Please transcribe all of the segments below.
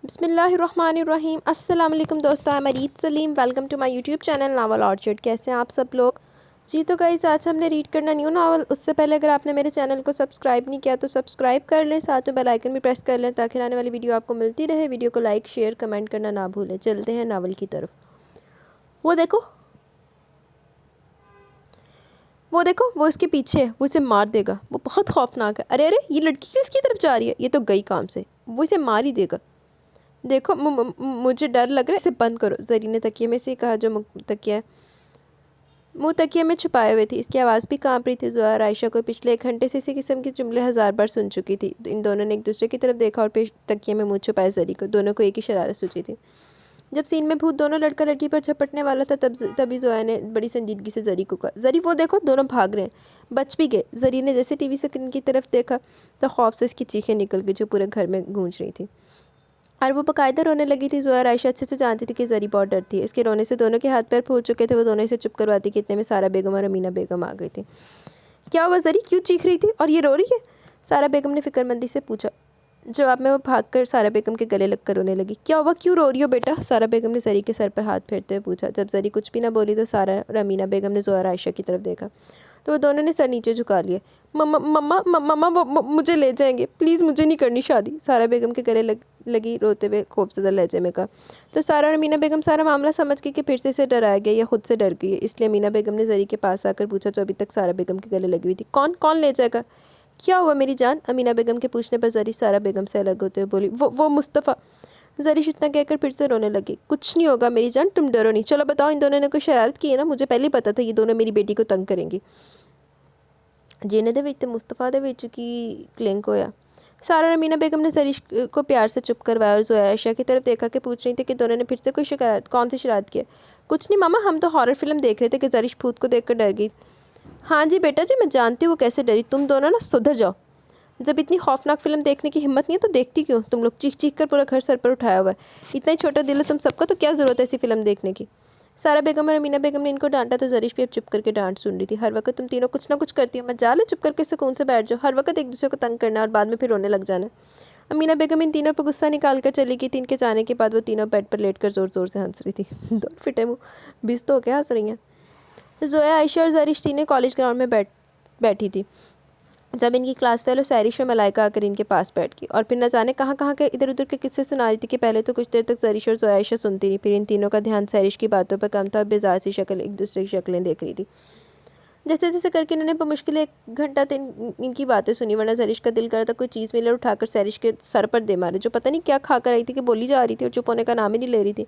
بسم اللہ الرحمن الرحیم۔ السلام علیکم دوستو، میں Mureed Saleem, welcome to my YouTube channel novel orchard. کیسے ہیں آپ سب لوگ؟ جی تو گائز، آج ہم نے ریڈ کرنا نیو ناول۔ اس سے پہلے اگر آپ نے میرے چینل کو سبسکرائب نہیں کیا تو سبسکرائب کر لیں، ساتھ میں بیل آئیکن بھی پریس کر لیں تاکہ آنے والی ویڈیو آپ کو ملتی رہے۔ ویڈیو کو لائک، شیئر، کمنٹ کرنا نہ بھولیں۔ چلتے ہیں ناول کی طرف۔ وہ دیکھو وہ اس کے پیچھے ہے، وہ اسے مار دے گا، وہ بہت خوفناک ہے۔ ارے یہ لڑکی کیوں اس کی طرف جا رہی ہے؟ یہ تو گئی کام سے، وہ اسے مار ہی دے گا۔ دیکھو مجھے ڈر لگ رہا ہے، اسے بند کرو۔ زری نے تکیے میں سے کہا جو منہ تکیے میں چھپائے ہوئے تھی۔ اس کی آواز بھی کانپ رہی تھی۔ زویا اور عائشہ کو پچھلے 1 گھنٹے سے اسی قسم کے جملے 1000 بار سن چکی تھی۔ ان دونوں نے ایک دوسرے کی طرف دیکھا اور پھر تکیے میں منہ چھپائے زری کو۔ دونوں کو ایک ہی شرارت سوچی تھی۔ جب سین میں بھوت دونوں لڑکا لڑکی پر جھپٹنے والا تھا تبھی زویا نے بڑی سنجیدگی سے زری کو کہا، زری وہ دیکھو، دونوں بھاگ رہے ہیں، بچ بھی گئے۔ زری نے جیسے ٹی وی اسکرین کی طرف دیکھا تو خوف سے اس کی چیخیں نکل گئی جو پورے گھر میں گونج رہی تھی، اور وہ باقاعدہ رونے لگی تھی۔ زویا اور عائشہ اچھے سے جانتی تھی کہ زری بہت ڈرتی ہے۔ اس کے رونے سے دونوں کے ہاتھ پیر پھول چکے تھے۔ وہ دونوں اسے چپ کرواتی کہ اتنے میں سارا بیگم اور امینا بیگم آ گئی تھی۔ کیا ہوا زری، کیوں چیخ رہی تھی اور یہ رو رہی ہے؟ سارا بیگم نے فکرمندی سے پوچھا۔ جواب میں وہ بھاگ کر سارا بیگم کے گلے لگ کر رونے لگی۔ کیا ہوا، کیوں رو رہی ہو بیٹا؟ سارا بیگم نے زری کے سر پر ہاتھ پھیرتے ہوئے پوچھا۔ جب زری کچھ بھی نہ بولی تو سارا اور امینا بیگم نے زویا اور عائشہ کی طرف دیکھا تو وہ دونوں نے سر نیچے جھکا لیے۔ مما وہ مجھے لے جائیں گے، پلیز مجھے نہیں کرنی شادی، سارا بیگم کے گلے لگی روتے ہوئے خوفزدہ لہجے میں کہا۔ تو سارا اور امینا بیگم سارا معاملہ سمجھ گئی کہ پھر سے اسے ڈرایا گیا یا خود سے ڈر گئی ہے، اس لیے امینا بیگم نے زری کے پاس آ کر پوچھا جو ابھی تک سارا بیگم کے گلے لگی ہوئی تھی، کون لے جائے گا؟ کیا ہوا میری جان؟ امینا بیگم کے پوچھنے پر زری سارا بیگم سے الگ ہوتے ہوئے بولی، وہ مصطفیٰ۔ زری اتنا کہہ کر پھر سے رونے لگی۔ کچھ نہیں ہوگا میری جان، تم ڈرو نہیں۔ چلو بتاؤ، ان دونوں نے کوئی شرارت کی ہے نا؟ مجھے پہلے ہی پتا تھا یہ دونوں میری بیٹی کو تنگ کریں گی۔ جینے دے وچ تے مصطفیٰ دے وچ کی کلنک ہویا؟ سارا اور امینا بیگم نے زری کو پیار سے چپ کروایا اور زویا عائشہ کی طرف دیکھا کہ پوچھ رہی تھی کہ دونوں نے پھر سے کون سی شرارت کی ہے؟ کچھ نہیں ماما، ہم تو ہارر فلم دیکھ رہے تھے کہ زری بھوت کو دیکھ کر ڈر گئی۔ ہاں جی بیٹا جی، میں جانتی ہوں وہ کیسے ڈری۔ تم دونوں نا سدھر جاؤ۔ جب اتنی خوفناک فلم دیکھنے کی ہمت نہیں ہے تو دیکھتی کیوں؟ تم لوگ چیخ چیخ کر پورا گھر سر پر اٹھایا ہوا ہے، اتنا ہی چھوٹا دل ہے تم سب کا، تو کیا ضرورت ہے ایسی فلم دیکھنے کی؟ سارا بیگم اور امینا بیگم نے ان کو ڈانٹا تو زری بھی اب چپ کر کے ڈانٹ سن رہی تھی۔ ہر وقت تم تینوں کچھ نہ کچھ کرتی ہو، مجال ہے چپ کر کے سکون سے بیٹھ جاؤ، ہر وقت ایک دوسرے کو تنگ کرنا اور بعد میں پھر رونے لگ جانا۔ امینا بیگم ان تینوں پر غصہ نکال کر چلی گئی تھی۔ ان کے جانے کے بعد وہ تینوں بیڈ پر لیٹ کر زور زور سے ہنس رہی تھی۔ دونوں پھٹے منہ بیس تو ہو کے ہنس رہی ہیں۔ زویا، عائشہ اور زری تینوں کالج گراؤنڈ میں بیٹھی تھی جب ان کی کلاس فیلو سیرش اور ملائکہ آ کر ان کے پاس بیٹھ گئی اور پھر نہ جانے کہاں کے ادھر ادھر کے قصے سنا رہی تھی کہ پہلے تو کچھ دیر تک زری اور زویا عائشہ سنتی رہی، پھر ان تینوں کا دھیان سیرش کی باتوں پر کم تھا اور بیزار سی شکل ایک دوسرے کی شکلیں دیکھ رہی تھی۔ جیسے جیسے کر کے انہوں نے بمشکل 1 گھنٹہ ان کی باتیں سنی، ورنہ زریش کا دل کر رہا تھا کوئی چیز ملے اور اٹھا کر سیرش کے سر پر دے مارے، جو پتہ نہیں کیا کھا کر آئی تھی کہ بولی جا رہی تھی اور چپ ہونے کا نام ہی نہیں لے رہی تھی۔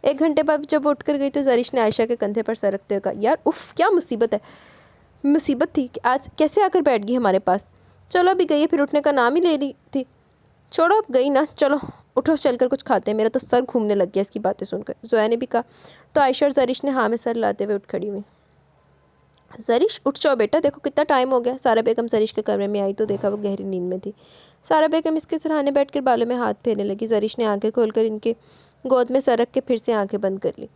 1 گھنٹے بعد جب وہ اٹھ کر گئی تو زریش نے عائشہ کے کندھے پر سر رکھتے ہوئے کہا، یار اف، کیا مصیبت تھی کہ آج کیسے آ کر بیٹھ گئی ہمارے پاس؟ چلو ابھی گئی ہے پھر اٹھنے کا نام ہی لے رہی تھی، چھوڑو اب گئی نا، چلو اٹھو چل کر کچھ کھاتے ہیں، میرا تو سر گھومنے لگ گیا اس کی باتیں سن کر، زویا نے بھی کہا۔ تو عائشہ اور زریش نے ہاں میں سر لاتے ہوئے اٹھ کھڑی ہوئی۔ زریش اٹھ جاؤ بیٹا، دیکھو کتنا ٹائم ہو گیا۔ سارا بیگم زریش کے کمرے میں آئی تو دیکھا وہ گہری نیند میں تھی۔ سارا بیگم اس کے سرہانے بیٹھ کر بالوں میں ہاتھ پھیرنے لگی۔ زریش نے آنکھیں کھول کر ان کے گود میں سر رکھ کے پھر سے آنکھیں بند کر لی۔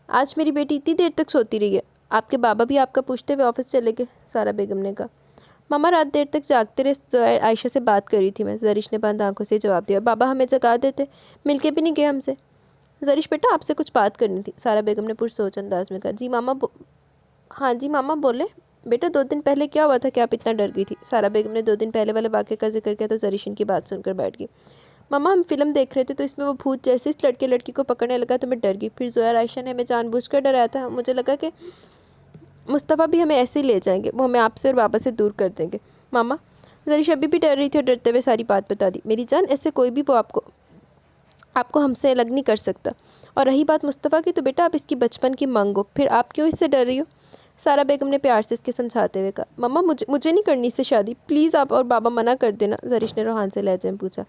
آج میری بیٹی اتنی دیر تک سوتی رہی ہے، آپ کے بابا بھی آپ کا پوچھتے ہوئے آفس چلے گئے، سارا بیگم نے کہا۔ ماما رات دیر تک جاگتے رہے، زویا عائشہ سے بات کر رہی تھی میں، زریش نے بند آنکھوں سے جواب دیا، بابا ہمیں جگا دیتے، مل کے بھی نہیں گئے ہم سے۔ زریش بیٹا آپ سے کچھ بات کرنی تھی، سارا بیگم نے پرسوچ انداز میں کہا۔ ہاں جی ماما بولے بیٹا، 2 دن پہلے کیا ہوا تھا کہ آپ اتنا ڈر گئی تھی؟ سارا بیگم نے 2 دن پہلے والے واقعے کا ذکر کیا تو زریش ان کی بات سن کر بیٹھ گئی۔ ماما ہم فلم دیکھ رہے تھے تو اس میں وہ بھوت جیسے اس لڑکی کو پکڑنے لگا تو میں ڈر گئی، پھر زویا اور عائشہ نے ہمیں جان بوجھ کر ڈرایا تھا، مجھے لگا کہ مصطفیٰ بھی ہمیں ایسے ہی لے جائیں گے، وہ ہمیں آپ سے اور بابا سے دور کر دیں گے۔ ماما، زریش ابھی بھی ڈر رہی تھی اور ڈرتے ہوئے ساری بات بتا دی۔ میری جان، ایسے کوئی بھی وہ آپ کو ہم سے الگ نہیں کر سکتا، اور رہی بات مصطفیٰ کی تو بیٹا آپ اس کی بچپن کی منگ ہو، پھر آپ کیوں اس سے ڈر رہی ہو؟ سارا بیگم نے پیار سے اس کے سمجھاتے ہوئے کہا۔ ماما مجھے نہیں کرنی اس سے شادی، پلیز آپ اور بابا منع کر دینا، زریش نے روحان سے لہجے میں پوچھا۔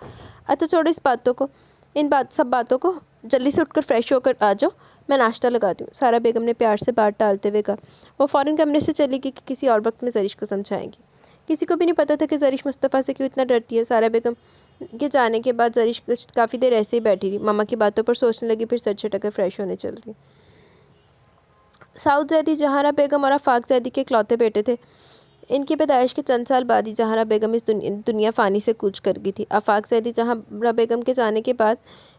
اچھا چھوڑو سب باتوں کو، جلدی سے اٹھ کر فریش ہو کر آ جاؤ، میں ناشتہ لگاتی ہوں، سارا بیگم نے پیار سے بات ٹالتے ہوئے کہا۔ وہ فوراً کمرے سے چلی گئی کہ کسی اور وقت میں زریش کو سمجھائیں گی۔ کسی کو بھی نہیں پتا تھا کہ زریش مصطفیٰ سے کیوں اتنا ڈرتی ہے۔ سارا بیگم کے جانے کے بعد زریش کافی دیر ایسے ہی بیٹھی رہی، ماما کی باتوں پر سوچنے لگی، پھر سر چھٹک کر فریش ہونے چل دی۔ سعود زیدی جہاں بیگم اور آفاق زیدی کے اکلوتے بیٹے تھے۔ ان کی پیدائش کے چند سال بعد ہی جہاں بیگم اس دنیا فانی سے کوچ کر گئی تھی۔ آفاق زیدی جہاں بیگم کے جانے کے بعد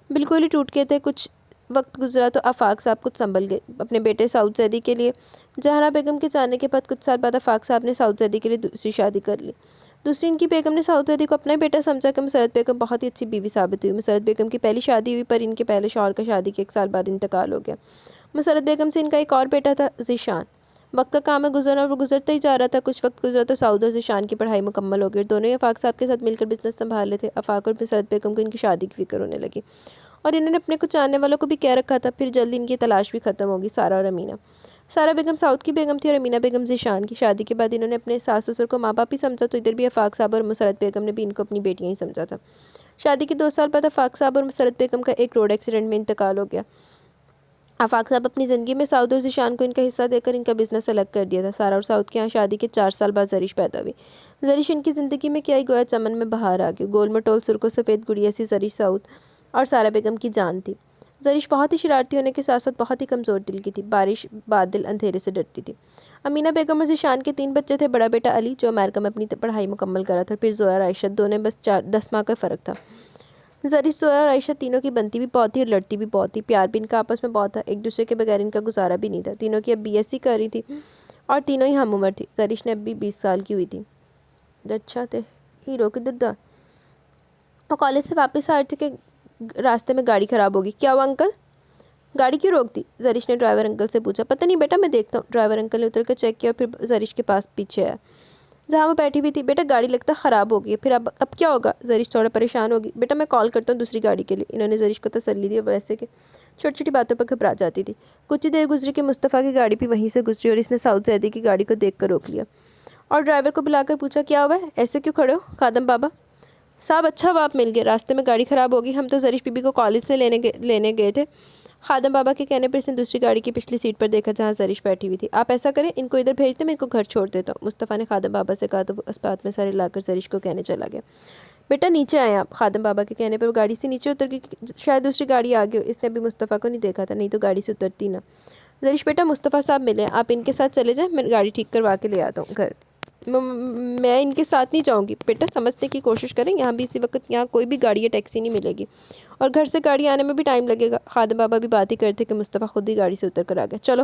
بالکل ہی ٹوٹ گئے تھے۔ کچھ وقت گزرا تو آفاق صاحب کچھ سنبھل گئے۔ اپنے بیٹے سعود زیدی کے لیے جہاں بیگم کے جانے کے بعد کچھ سال بعد آفاق صاحب نے سعود زیدی کے لیے دوسری شادی کر لی۔ دوسری ان کی بیگم نے سعود زیدی کو اپنا بیٹا سمجھا کہ مسرت بیگم بہت ہی اچھی بیوی ثابت ہوئی۔ مسرت بیگم کی پہلی شادی ہوئی پر ان کے پہلے شوہر کا شادی کے 1 سال بعد انتقال ہو گیا۔ مسرت بیگم سے ان کا ایک اور بیٹا تھا، ذیشان۔ وقت کا کام ہے گزرنا اور وہ گزرتا ہی جا رہا تھا۔ کچھ وقت گزرا تو سعود اور ذیشان کی پڑھائی مکمل ہو گئی اور دونوں ہی آفاق صاحب کے ساتھ مل کر بزنس سنبھال رہے تھے۔ آفاق اور مسرت بیگم کو ان کی شادی کی فکر ہونے لگی اور انہوں نے اپنے کچھ جاننے والوں کو بھی کہہ رکھا تھا۔ پھر جلدی ان کی تلاش بھی ختم ہوگی، سارا اور امینہ۔ سارا بیگم سعود کی بیگم تھی اور امینہ بیگم ذیشان کی۔ شادی کے بعد انہوں نے اپنے ساس سسر کو ماں باپ ہی سمجھا تو ادھر بھی آفاق صاحب اور مسرت بیگم نے بھی ان کو اپنی بیٹیاں ہی سمجھا تھا۔ شادی کے 2 سال بعد آفاق صاحب اور مسرت بیگم کا ایک روڈ ایکسیڈنٹ میں انتقال ہو گیا۔ آفاق صاحب اپنی زندگی میں سعود اور ذیشان کو ان کا حصہ دے کر ان کا بزنس الگ کر دیا تھا۔ سارا اور سعود کے یہاں شادی کے 4 سال بعد زرش پیدا ہوئی۔ زرش ان کی زندگی میں کیا ہی گویا چمن میں بہار آ گئی۔ گول مٹول سرخ و سفید گڑیا سی زرش سعود اور سارا بیگم کی جان تھی۔ زرش بہت ہی شرارتی ہونے کے ساتھ ساتھ بہت ہی کمزور دل کی تھی۔ بارش، بادل، اندھیرے سے ڈرتی تھی۔ امینہ بیگم اور ذیشان کے 3 بچے تھے۔ بڑا بیٹا علی جو امریکہ میں اپنی پڑھائی مکمل کر رہا تھا، پھر زویا اور عائشہ، دونوں بس 10 ماہ کا فرق تھا۔ زرش، زویا اور عائشہ تینوں کی بنتی بھی بہت تھی اور لڑتی بھی بہت تھی۔ پیار بھی ان کا آپس میں بہت تھا، ایک دوسرے کے بغیر ان کا گزارا بھی نہیں تھا۔ تینوں کی اب BSc کر رہی تھی اور تینوں ہی ہم عمر تھی۔ زرش نے اب بھی 20 سال کی ہوئی تھی۔ اچھا تھے ہیرو کی ددا وہ کالج سے واپس آ رہے تھے کہ راستے میں گاڑی خراب ہوگی۔ کیا ہوا انکل؟ گاڑی کیوں روک دی؟ زرش نے ڈرائیور انکل سے پوچھا۔ پتہ نہیں بیٹا، میں دیکھتا ہوں۔ ڈرائیور انکل نے اتر کر چیک کیا اور پھر زرش کے پاس پیچھے آیا جہاں وہ بیٹھی ہوئی تھی۔ بیٹا گاڑی لگتا خراب ہو گئی ہے، پھر اب کیا ہوگا؟ زرش تھوڑا پریشان ہوگی۔ بیٹا میں کال کرتا ہوں دوسری گاڑی کے لیے۔ انہوں نے زرش کو تسلی دی اور ویسے کہ چھوٹی چھوٹی باتوں پر گھبرا جاتی تھی۔ کچھ ہی دیر گزری کہ مصطفیٰ کی گاڑی بھی وہیں سے گزری اور اس نے سعود زیدی کی گاڑی کو دیکھ کر روک لیا اور ڈرائیور کو بلا کر پوچھا، کیا ہوا ہے؟ ایسے کیوں کھڑے ہو خادم بابا صاحب؟ اچھا ہوا آپ مل گئے، راستے میں گاڑی خراب ہوگی، ہم تو زرش بی بی کو کالج سے لینے گئے تھے۔ خادم بابا کے کہنے پر اس نے دوسری گاڑی کی پچھلی سیٹ پر دیکھا جہاں زرش بیٹھی ہوئی تھی۔ آپ ایسا کریں، ان کو ادھر بھیج دیں، میں ان کو گھر چھوڑ دیتا ہوں، مصطفیٰ نے خادم بابا سے کہا تو وہ اس بات میں سر ہلا کر زرش کو کہنے چلا گیا۔ بیٹا نیچے آئیں آپ۔ خادم بابا کے کہنے پر وہ گاڑی سے نیچے اتر گئی، شاید دوسری گاڑی آگے ہو۔ اس نے ابھی مصطفیٰ کو نہیں دیکھا تھا، نہیں تو گاڑی سے اترتی نہ۔ زرش بیٹا مصطفیٰ صاحب ملے ہیں، آپ ان کے ساتھ چلے جائیں، میں گاڑی ٹھیک کروا کے لے آتا ہوں گھر۔ میں ان کے ساتھ نہیں جاؤں گی۔ بیٹا سمجھنے کی کوشش کریں، یہاں بھی اسی وقت یہاں کوئی بھی گاڑی یا ٹیکسی نہیں ملے گی اور گھر سے گاڑی آنے میں بھی ٹائم لگے گا۔ خادم بابا بھی بات ہی کرتے کہ مصطفیٰ خود ہی گاڑی سے اتر کر آ گیا۔ چلو،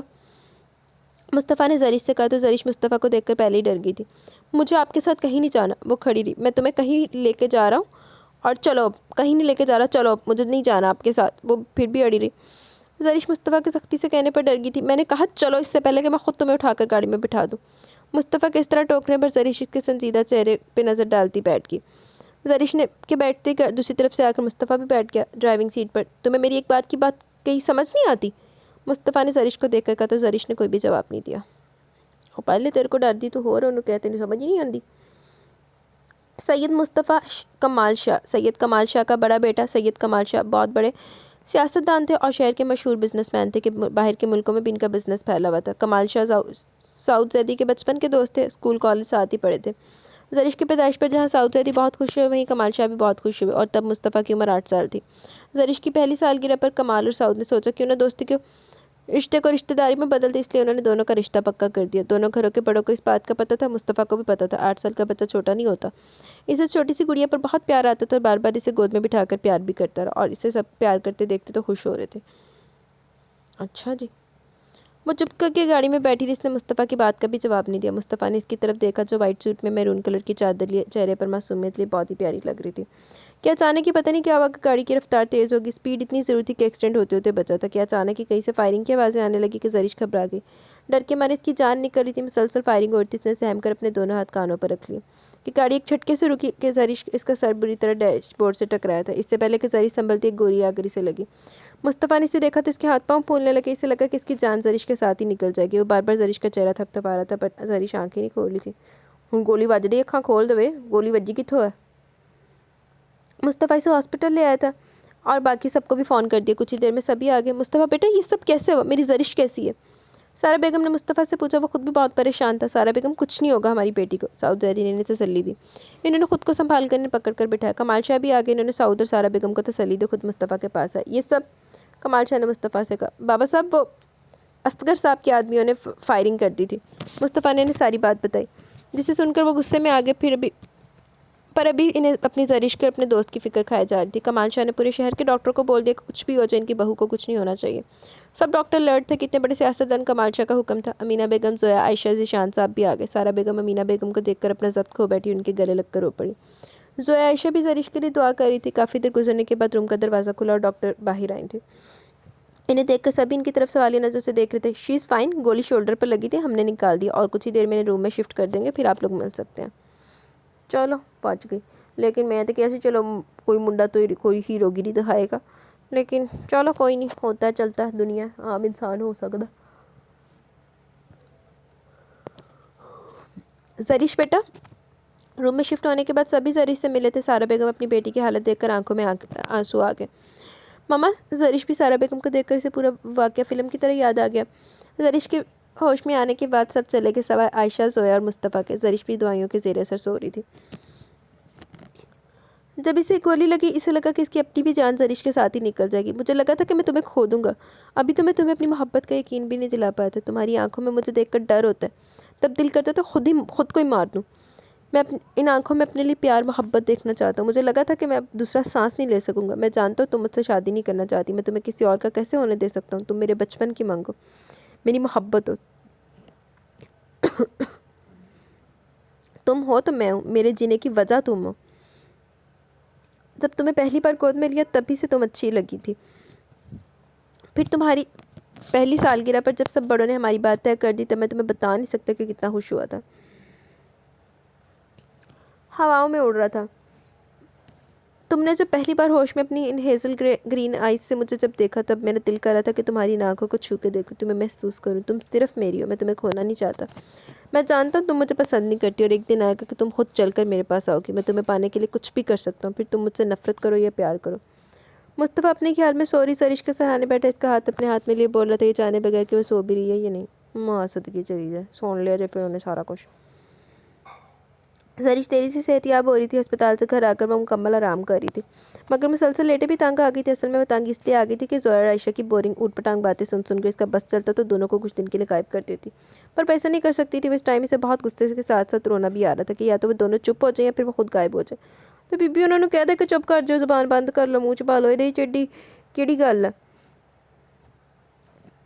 مصطفیٰ نے زرش سے کہا تو زرش مصطفیٰ کو دیکھ کر پہلے ہی ڈر گئی تھی۔ مجھے آپ کے ساتھ کہیں نہیں جانا۔ وہ کھڑی رہی۔ میں تمہیں کہیں لے کے جا رہا ہوں اور چلو اب، کہیں نہیں لے کے جا رہا، چلو اب، مجھے نہیں جانا آپ کے ساتھ۔ وہ پھر بھی اڑی رہی۔ زرش مصطفیٰ کے سختی سے کہنے پر ڈر گئی تھی۔ میں نے کہا چلو اس سے پہلے کہ میں خود تمہیں اٹھا کر گاڑی میں بٹھا دوں۔ مصطفیٰ کے اس طرح ٹوکنے پر زرش کے سنجیدہ چہرے پہ نظر ڈالتی بیٹھ گئی۔ زرش نے کے بیٹھتے دوسری طرف سے آ کر مصطفیٰ بھی بیٹھ گیا ڈرائیونگ سیٹ پر۔ تمہیں میری ایک بات کہیں سمجھ نہیں آتی؟ مصطفیٰ نے زرش کو دیکھ کر کہا تو زرش نے کوئی بھی جواب نہیں دیا۔ اور پہلے تیرے کو ڈر دی تو ہو رہا انہوں کہتے نہیں سمجھ ہی نہیں آتی۔ سید مصطفیٰ کمال شاہ، سید کمال شاہ کا بڑا بیٹا سید کمال شاہ بہت بڑے سیاستدان تھے اور شہر کے مشہور بزنس مین تھے کہ باہر کے ملکوں میں بھی ان کا بزنس پھیلا ہوا تھا۔ کمال شاہ سعود زیدی کے بچپن کے دوست تھے، اسکول کالج ساتھ ہی پڑھے تھے۔ زرش کی پیدائش پر جہاں سعود زیدی بہت خوش ہوئے وہیں کمال شاہ بھی بہت خوش ہوئے اور تب مصطفیٰ کی عمر 8 سال تھی۔ زرش کی پہلی سالگرہ پر کمال اور سعود نے سوچا کہ انہیں دوستی کے رشتے کو رشتہ داری میں بدل دے، اس لیے انہوں نے دونوں کا رشتہ پکا کر دیا۔ دونوں گھروں کے بڑوں کو اس بات کا پتہ تھا، مصطفیٰ کو بھی پتہ تھا۔ 8 سال کا بچہ چھوٹا نہیں ہوتا۔ اسے چھوٹی سی گڑیا پر بہت پیار آتا تھا اور بار بار اسے گود میں بٹھا کر پیار بھی کرتا رہا اور اسے سب پیار کرتے دیکھتے تو خوش ہو رہے تھے۔ اچھا جی۔ وہ چپ کر کے گاڑی میں بیٹھی رہی، اس نے مصطفیٰ کی بات کا بھی جواب نہیں دیا۔ مصطفیٰ نے اس کی طرف دیکھا جو وائٹ سوٹ میں میرون کلر کی چادر لیے چہرے پر معصومیت لیے بہت ہی پیاری لگ رہی تھی۔ کیا اچانک ہی پتہ نہیں کیا ہوا کہ گاڑی کی رفتار تیز ہوگی، سپیڈ اتنی ضروری تھی کہ ایکسیڈنٹ ہوتے ہوتے بچا تھا۔ کیا اچانک ہی کہیں سے فائرنگ کی آوازیں آنے لگی کہ زرش گھبرا گئی۔ ڈر کے مارے اس کی جان نکل رہی تھی، مسلسل فائرنگ ہو رہی تھی۔ اس نے سہم کر اپنے دونوں ہاتھ کانوں پر رکھ لیے کہ گاڑی ایک جھٹکے سے رکی کہ زرش اس کا سر بری طرح ڈیش بورڈ سے ٹکرایا تھا۔ اس سے پہلے کہ زرش سنبھلتی ایک گولی آ کر اسے لگی۔ مصطفیٰ نے اسے دیکھا تو اس کے ہاتھ پاؤں پھولنے لگے، اسے لگا کہ اس کی جان زرش کے ساتھ ہی نکل جائے گی۔ وہ بار بار زرش کا چہرہ تھپتھپا رہا تھا پر زرش آنکھیں نہیں کھول رہی تھی۔ ہوں گولی وج دی، اکھاں کھول دے، گولی وجی کتھوں ہے؟ مصطفیٰ اسے ہاسپٹل لے آیا تھا اور باقی سب کو بھی فون کر دیا۔ کچھ ہی دیر میں سبھی آ گئے۔ مصطفیٰ بیٹا یہ سب کیسے ہوا؟ میری زرش کیسی ہے؟ سارا بیگم نے مصطفیٰ سے پوچھا۔ وہ خود بھی بہت پریشان تھا۔ سارا بیگم کچھ نہیں ہوگا ہماری بیٹی کو، سعود زیدی نے تسلی دی۔ انہوں نے خود کو سنبھال کر انہیں پکڑ کر بٹھایا۔ کمال شاہ بھی آ گئے، انہوں نے سعود اور سارا بیگم کو تسلی دی، خود مصطفیٰ کے پاس آئے۔ یہ سب کمال شاہ نے مصطفیٰ سے کہا۔ بابا صاحب وہ اصغر صاحب کے آدمیوں نے فائرنگ کر دی تھی۔ مصطفیٰ نے انہیں ساری بات بتائی، جسے سن کر وہ غصے میں آ گئے۔ پر ابھی انہیں اپنی زرش کے اپنے دوست کی فکر کھائی جا رہی تھی۔ کمال شاہ نے پورے شہر کے ڈاکٹروں کو بول دیا کہ کچھ بھی ہو جائے ان کی بہو کو کچھ نہیں ہونا چاہیے۔ سب ڈاکٹر لرٹ تھے، کتنے بڑے سیاستدان کمال شاہ کا حکم تھا۔ امینہ بیگم، زویا، عائشہ، ذیشان صاحب بھی آ گئے۔ سارا بیگم امینہ بیگم کو دیکھ کر اپنا ضبط کھو بیٹھی، ان کے گلے لگ کر رو پڑی۔ زویا عائشہ بھی زرش کے لیے دعا کر رہی تھی۔ کافی دیر گزرنے کے بعد روم کا دروازہ کھلا اور ڈاکٹر باہر آئی تھی۔ انہیں دیکھ کر سبھی ان کی طرف سوالیہ نظر سے دیکھ رہے تھے۔ شی از فائن، گولی شولڈر پر لگی تھی، ہم نے نکال دی اور کچھ ہی دیر میں روم میں شفٹ کر دیں گے، پھر آپ لوگ مل سکتے ہیں۔ چلو پہنچ گئی، لیکن میں تو کیسے چلو کوئی منڈا تو کوئی ہیرو گیری دکھائے گا، لیکن چلو کوئی نہیں، ہوتا ہے چلتا ہے، دنیا عام انسان ہو سکتا۔ زرش بیٹا، روم میں شفٹ ہونے کے بعد سبھی زرش سے ملے تھے۔ سارا بیگم اپنی بیٹی کی حالت دیکھ کر آنکھوں میں آنسو آ گئے۔ ماما، زرش بھی سارا بیگم کو دیکھ کر اسے پورا واقعہ فلم کی طرح یاد آ گیا۔ زرش کے ہوش میں آنے کے بعد سب چلے گئے سوائے عائشہ، زویا اور مصطفیٰ کے۔ زرش بھی دوائیوں کے زیر اثر سو رہی تھی۔ جب اسے گولی لگی، اسے لگا کہ اس کی اپنی بھی جان زرش کے ساتھ ہی نکل جائے گی۔ مجھے لگا تھا کہ میں تمہیں کھو دوں گا۔ ابھی تو میں تمہیں اپنی محبت کا یقین بھی نہیں دلا پایا تھا۔ تمہاری آنکھوں میں مجھے دیکھ کر ڈر ہوتا ہے، تب دل کرتا تو خود کو ہی مار دوں۔ میں ان آنکھوں میں اپنے لیے پیار محبت دیکھنا چاہتا ہوں۔ مجھے لگا تھا کہ میں اب دوسرا سانس نہیں لے سکوں گا۔ میں جانتا ہوں تم مجھ سے شادی نہیں کرنا چاہتی، میں تمہیں کسی اور کا کیسے ہونے دے سکتا ہوں؟ تم میرے بچپن کی مانگ ہو، میری محبت ہو، تم ہو تو میں ہوں، میرے جینے کی وجہ تم ہو۔ جب تمہیں پہلی بار گود میں لیا تبھی سے تم اچھی لگی تھی۔ پھر تمہاری پہلی سالگرہ پر جب سب بڑوں نے ہماری بات طے کر دی تب میں تمہیں بتا نہیں سکتا کہ کتنا خوش ہوا تھا۔ ہواؤں میں اڑ رہا تھا۔ تم نے جب پہلی بار ہوش میں اپنی ان ہیزل گرین آئیز سے مجھے جب دیکھا تب میرا دل کر رہا تھا کہ تمہاری ان آنکھوں کو چھو کے دیکھوں، تمہیں محسوس کروں، تم صرف میری ہو، میں تمہیں کھونا نہیں چاہتا۔ میں جانتا ہوں تم مجھے پسند نہیں کرتی اور ایک دن آئے گا کہ تم خود چل کر میرے پاس آؤ گی، میں تمہیں پانے کے لیے کچھ بھی کر سکتا ہوں، پھر تم مجھ سے نفرت کرو یا پیار کرو۔ مصطفیٰ اپنے خیال میں سوری زرش کے سرانے بیٹھا، اس کا ہاتھ اپنے ہاتھ میں لیے بول رہا تھا، یہ جانے بغیر کہ وہ سو بھی رہی ہے یا نہیں۔ ماں صدقے چلی جائے، سن لیا جائے پھر انہیں سارا کچھ۔ زرش تیزی سے صحت یاب ہو رہی تھی۔ ہسپتال سے گھر آ کر وہ مکمل آرام کر رہی تھی، مگر مسلسل لیٹے بھی تنگ آ گئی تھی۔ اصل میں وہ تنگ اس لیے آ گئی تھی کہ زویا اور عائشہ کی بورنگ اوٹ پٹانگ باتیں سن کر اس کا بس چلتا تو دونوں کو کچھ دن کے لیے غائب کر دیتی، پر وہ ایسا نہیں کر سکتی تھی۔ وہ اس ٹائم اسے بہت غصے کے ساتھ ساتھ رونا بھی آ رہا تھا کہ یا تو وہ دونوں چپ ہو جائیں یا پھر وہ خود غائب ہو جائے۔ تو بی انہوں نے کہہ دیا کہ چپ کر جو، زبان بند کر لو، منہ چھپا لو، یہ چڈی کیڑی گل ہے؟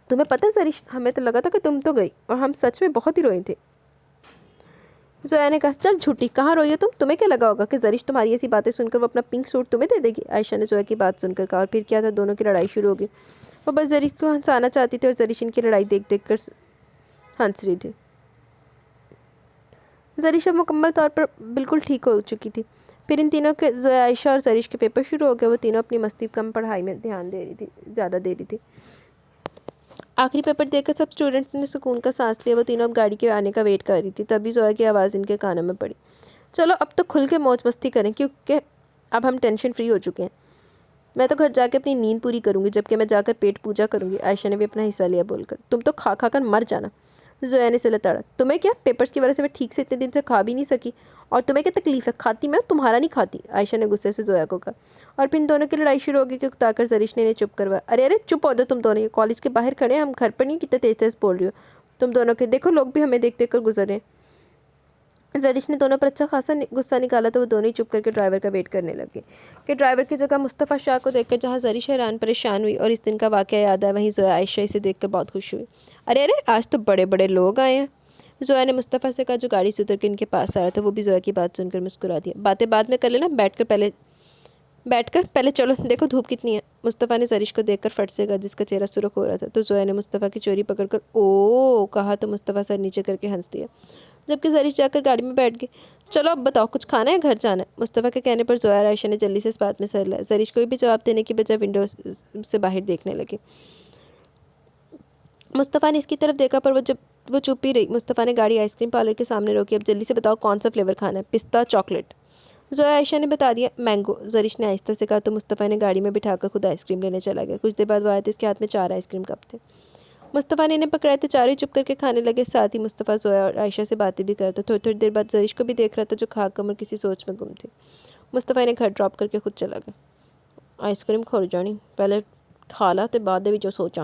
تمہیں پتہ زرش، ہمیں تو لگا تھا کہ تم تو گئی اور ہم سچ میں بہت ہی روئے تھے۔ زویا نے کہا، چل جھوٹی، کہاں روئی ہو تم؟ تمہیں کیا لگا ہوگا کہ زرش تمہاری ایسی باتیں سن کر وہ اپنا پنک سوٹ تمہیں دے دے گی؟ عائشہ نے زویا کی بات سن کر کہا، اور پھر کیا تھا، دونوں کی لڑائی شروع ہو گئی۔ وہ بس زرش کو ہنسانا چاہتی تھی اور زرش ان کی لڑائی دیکھ دیکھ کر ہنس رہی تھی۔ زرش اب مکمل طور پر بالکل ٹھیک ہو چکی تھی۔ پھر ان تینوں کے، زویا، عائشہ اور زرش کے پیپر شروع ہو گئے۔ وہ تینوں اپنی مستی کم پڑھائی میں دھیان زیادہ دے رہی تھی۔ آخری پیپر دے کر سب اسٹوڈنٹس نے سکون کا سانس لیا۔ وہ تینوں اب گاڑی کے آنے کا ویٹ کر رہی تھی، تبھی زویا کی آواز ان کے کانوں میں پڑی، چلو اب تو کھل کے موج مستی کریں کیونکہ اب ہم ٹینشن فری ہو چکے ہیں۔ میں تو گھر جا کے اپنی نیند پوری کروں گی، جبکہ میں جا کر پیٹ پوجا کروں گی۔ عائشہ نے بھی اپنا حصہ لیا بول کر، تم تو کھا کھا کر مر جانا۔ زویا نے اسے لتاڑا، تمہیں کیا، پیپرز کی وجہ سے میں ٹھیک سے اتنے دن سے کھا بھی نہیں سکی، اور تمہیں کیا تکلیف ہے، کھاتی میں تمہارا نہیں کھاتی، عائشہ نے غصے سے زویا کو کہا۔ اور پھر ان دونوں کی لڑائی شروع ہو گئی کہ اکتا کر زرش نے انہیں چپ کروایا، ارے چپ ہو جاؤ تم دونوں، کالج کے باہر کھڑے ہیں ہم، گھر پر نہیں، کتنے تیز تیز بول رہی ہو تم دونوں کے، دیکھو لوگ بھی ہمیں دیکھ دیکھ کر گزر رہے ہیں۔ زرش نے دونوں پر اچھا خاصا غصہ نکالا تو وہ دونوں ہی چپ کر کے ڈرائیور کا ویٹ کرنے لگے کہ ڈرائیور کی جگہ مصطفیٰ شاہ کو دیکھ کر جہاں زرش حیران پریشان ہوئی اور اس دن کا واقعہ یاد آیا، وہیں زویا عائشہ اسے دیکھ کر بہت خوش ہوئی۔ ارے آج تو بڑے بڑے لوگ آئے ہیں، زویا نے مصطفیٰ سے کہا جو گاڑی سے اتر کے ان کے پاس آیا تھا۔ وہ بھی زویا کی بات سن کر مسکرا دیا، باتیں بعد میں کر لینا، بیٹھ کر پہلے چلو، دیکھو دھوپ کتنی ہے۔ مصطفیٰ نے زرش کو دیکھ کر فٹ سے کہا، جس کا چہرہ سرخ ہو رہا تھا، تو زویا نے مصطفیٰ کی چوری پکڑ کر او کہا تو مصطفیٰ سر نیچے کر کے ہنس دیا، جبکہ زرش جا کر گاڑی میں بیٹھ گئی۔ چلو اب بتاؤ، کچھ کھانا ہے، گھر جانا ہے؟ مصطفیٰ کے کہنے پر زویا اور عائشہ نے جلدی سے اس بات میں سر لایا۔ زرش کوئی بھی جواب دینے کی بجائے ونڈو سے باہر دیکھنے لگی۔ مصطفیٰ نے اس کی طرف دیکھا پر وہ چپ ہی رہی۔ مصطفیٰ نے گاڑی آئس کریم پارلر کے سامنے روکی، اب جلدی سے بتاؤ کون سا فلیور کھانا ہے، پستہ، چاکلیٹ؟ زویا عائشہ نے بتا دیا، مینگو، زرش نے آہستہ سے کہا تو مصطفیٰ نے گاڑی میں بٹھا کر خود آئس کریم لینے چلا گیا۔ کچھ دیر بعد وہ آیا تو اس کے ہاتھ میں 4 آئس کریم کپ تھے۔ مصطفیٰ نے انہیں پکڑائے تو چاروں ہی چپ کر کے کھانے لگے، ساتھ ہی مصطفیٰ زویا اور عائشہ سے باتیں بھی کرتا۔ تھوڑی دیر بعد زرش کو بھی دیکھ رہا تھا جو کھا کر کسی سوچ میں گم تھی۔ مصطفیٰ نے گھر ڈراپ کر کے خود چلا گیا۔ آئس کریم کھول جانی، پہلے کھا لا تے بعد جو سوچا۔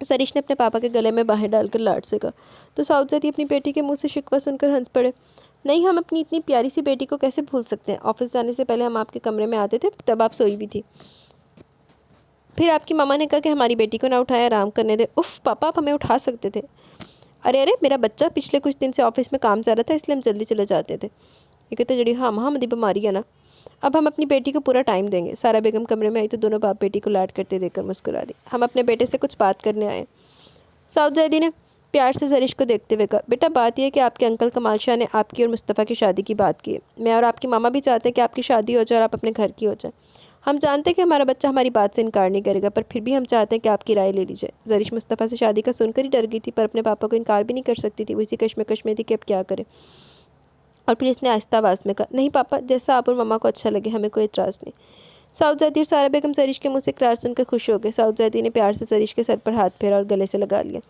زریش نے اپنے پاپا کے گلے میں باہیں ڈال کر لاڈ سے کہا۔ تو سعود زیدی اپنی بیٹی کے منہ سے شکوہ سن کر ہنس پڑے۔ نہیں، ہم اپنی اتنی پیاری سی بیٹی کو کیسے بھول سکتے ہیں؟ آفس جانے سے پہلے ہم آپ کے کمرے میں آتے تھے، تب آپ سوئی بھی تھی۔ پھر آپ کی ماما نے کہا کہ ہماری بیٹی کو نہ اٹھائے، آرام کرنے دے۔ اف پاپا، آپ ہمیں اٹھا سکتے تھے۔ ارے میرا بچہ پچھلے کچھ دن سے آفس میں کام زیادہ تھا، اس لیے ہم جلدی چلے جاتے تھے۔ یہ کہتے جڑی ہاں مہامدی بیماری ہے نا، اب ہم اپنی بیٹی کو پورا ٹائم دیں گے۔ سارا بیگم کمرے میں آئی تو دونوں باپ بیٹی کو لاڈ کرتے دیکھ کر مسکرا دی۔ ہم اپنے بیٹے سے کچھ بات کرنے آئے۔ سعود زیدی نے پیار سے زریش کو دیکھتے ہوئے کہا، بیٹا بات یہ ہے کہ آپ کے انکل کمال شاہ نے آپ کی اور مصطفیٰ کی شادی کی بات کی ہے۔ میں اور آپ کی ماما بھی چاہتے ہیں کہ آپ کی شادی ہو جائے اور آپ اپنے گھر کی ہو جائے۔ ہم جانتے ہیں کہ ہمارا بچہ ہماری بات سے انکار نہیں کرے گا، پر پھر بھی ہم چاہتے ہیں کہ آپ کی رائے لے لی جائے۔ زریش مصطفیٰ سے شادی کا سن کر ہی ڈر گئی تھی، پر اپنے پاپا کو انکار بھی نہیں کر سکتی تھی۔ وہ اسی کشمکش میں تھی کہ اب کیا کرے، اور پھر اس نے آہستہ آواز میں کہا، نہیں پاپا، جیسا آپ اور ماما کو اچھا لگے، ہمیں کوئی اعتراض نہیں۔ سعود زیدی اور سارا بیگم زریش کے منہ سے اقرار سن کر خوش ہو گئے۔ سعود زیدی نے پیار سے زریش کے سر پر ہاتھ پھیرا اور گلے سے لگا لیا۔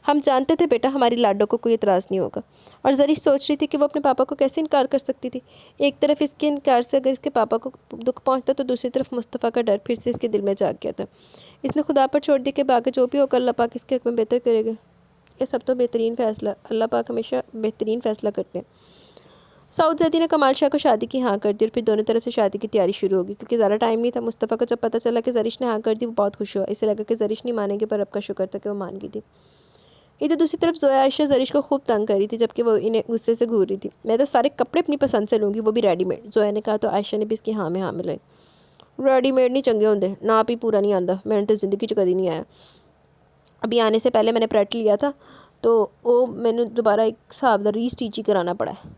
ہم جانتے تھے بیٹا، ہماری لاڈو کو کوئی اعتراض نہیں ہوگا۔ اور زریش سوچ رہی تھی کہ وہ اپنے پاپا کو کیسے انکار کر سکتی تھی۔ ایک طرف اس کے انکار سے اگر اس کے پاپا کو دکھ پہنچتا تو دوسری طرف مصطفیٰ کا ڈر پھر سے اس کے دل میں جاگ گیا تھا۔ اس نے خدا پر چھوڑ دی کہ باقی جو بھی ہوگا اللہ پاک اس کے حق میں بہتر کرے گا۔ یہ سب تو بہترین فیصلہ، اللہ پاک ہمیشہ بہترین فیصلہ کرتے ہیں۔ سعود زیدی نے کمال شاہ کو شادی کی ہاں کر دی، اور پھر دونوں طرف سے شادی کی تیاری شروع ہوگی، کیونکہ زیادہ ٹائم نہیں تھا۔ مصطفیٰ کو جب پتہ چلا کہ زریش نے ہاں کر دی، وہ بہت خوش ہوا۔ اسے لگا کہ زریش نہیں مانے گی، پر رب کا شکر تھا کہ وہ مان گئی تھی۔ ادھر دوسری طرف زویا عائشہ زریش کو خوب تنگ کر رہی تھی، جبکہ وہ انہیں غصے سے گھور رہی تھی۔ میں تو سارے کپڑے اپنی پسند سے لوں گی، وہ بھی ریڈی میڈ، زویا نے کہا تو عائشہ نے بھی اس کی ہاں میں ہاں ملائی۔ ریڈی میڈ نہیں چنگے ہوندے، ناپ ہی پورا نہیں آندا، میں نے تو زندگی چ کدی نہیں آیا۔ ابھی آنے سے پہلے میں نے پریٹ لیا تھا تو وہ میں نے دوبارہ ایک حساب دا ری اسٹیچ ہی کرانا پڑا ہے۔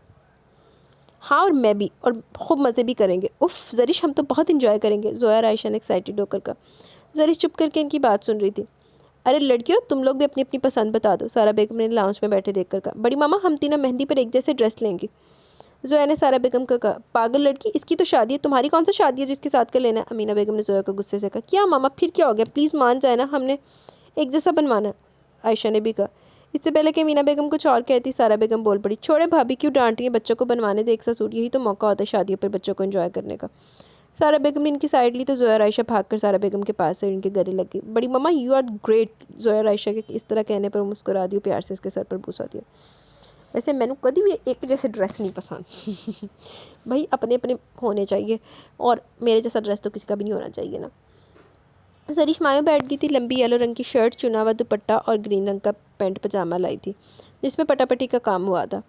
ہاں اور میں بھی، اور خوب مزے بھی کریں گے۔ اف زریش، ہم تو بہت انجوائے کریں گے، زویا اور عائشہ نے ایکسائٹیڈ ہو کر کہا۔ زریش چپ کر کے ان کی بات سن رہی تھی۔ ارے لڑکیوں، تم لوگ بھی اپنی اپنی پسند بتا دو، سارا بیگم نے لاؤنج میں بیٹھے دیکھ کر کہا۔ بڑی ماما، ہم تینوں مہندی پر ایک جیسے ڈریس لیں گی۔ زویا نے سارا بیگم کو کہا، پاگل لڑکی، اس کی تو شادی ہے، تمہاری کون سا شادی ہے جس کے ساتھ کا لینا ہے؟ امینہ بیگم نے زویا کو غصے سے کہا۔ کیا ماما، پھر کیا ہو گیا، پلیز مان جائے نا، ہم نے ایک جیسا بنوانا ہے، عائشہ نے بھی کہا۔ اس سے پہلے کہ امینہ بیگم کچھ اور کہتی، سارا بیگم بول پڑی، چھوڑے بھابھی، کیوں ڈانٹ رہی ہیں، بچوں کو بنوانے دے ایک سا سوٹ، یہی تو موقع ہوتا ہے شادیوں پر بچوں کو انجوائے کرنے کا۔ سارا بیگم نے ان کی سائڈ لی تو زویا اور عائشہ بھاگ کر سارا بیگم کے پاس سے ان کے گلے لگ گئی۔ بڑی ماما، یو آر گریٹ۔ زویا اور عائشہ کے اس طرح کہنے پر وہ مسکرا دی اور پیار سے اس کے سر پر بوسا دیا۔ ویسے میں نے کبھی بھی ایک جیسے ڈریس نہیں پسند بھائی، اپنے اپنے ہونے چاہیے، اور میرے جیسا ڈریس تو کسی کا بھی نہیں ہونا چاہیے نا۔ زریش مایوں بیٹھ گئی تھی، لمبی یلو رنگ کی شرٹ، چنا ہوا دوپٹہ اور گرین رنگ کا پینٹ پجامہ لائی تھی جس میں پٹا پٹی کا کام ہوا تھا۔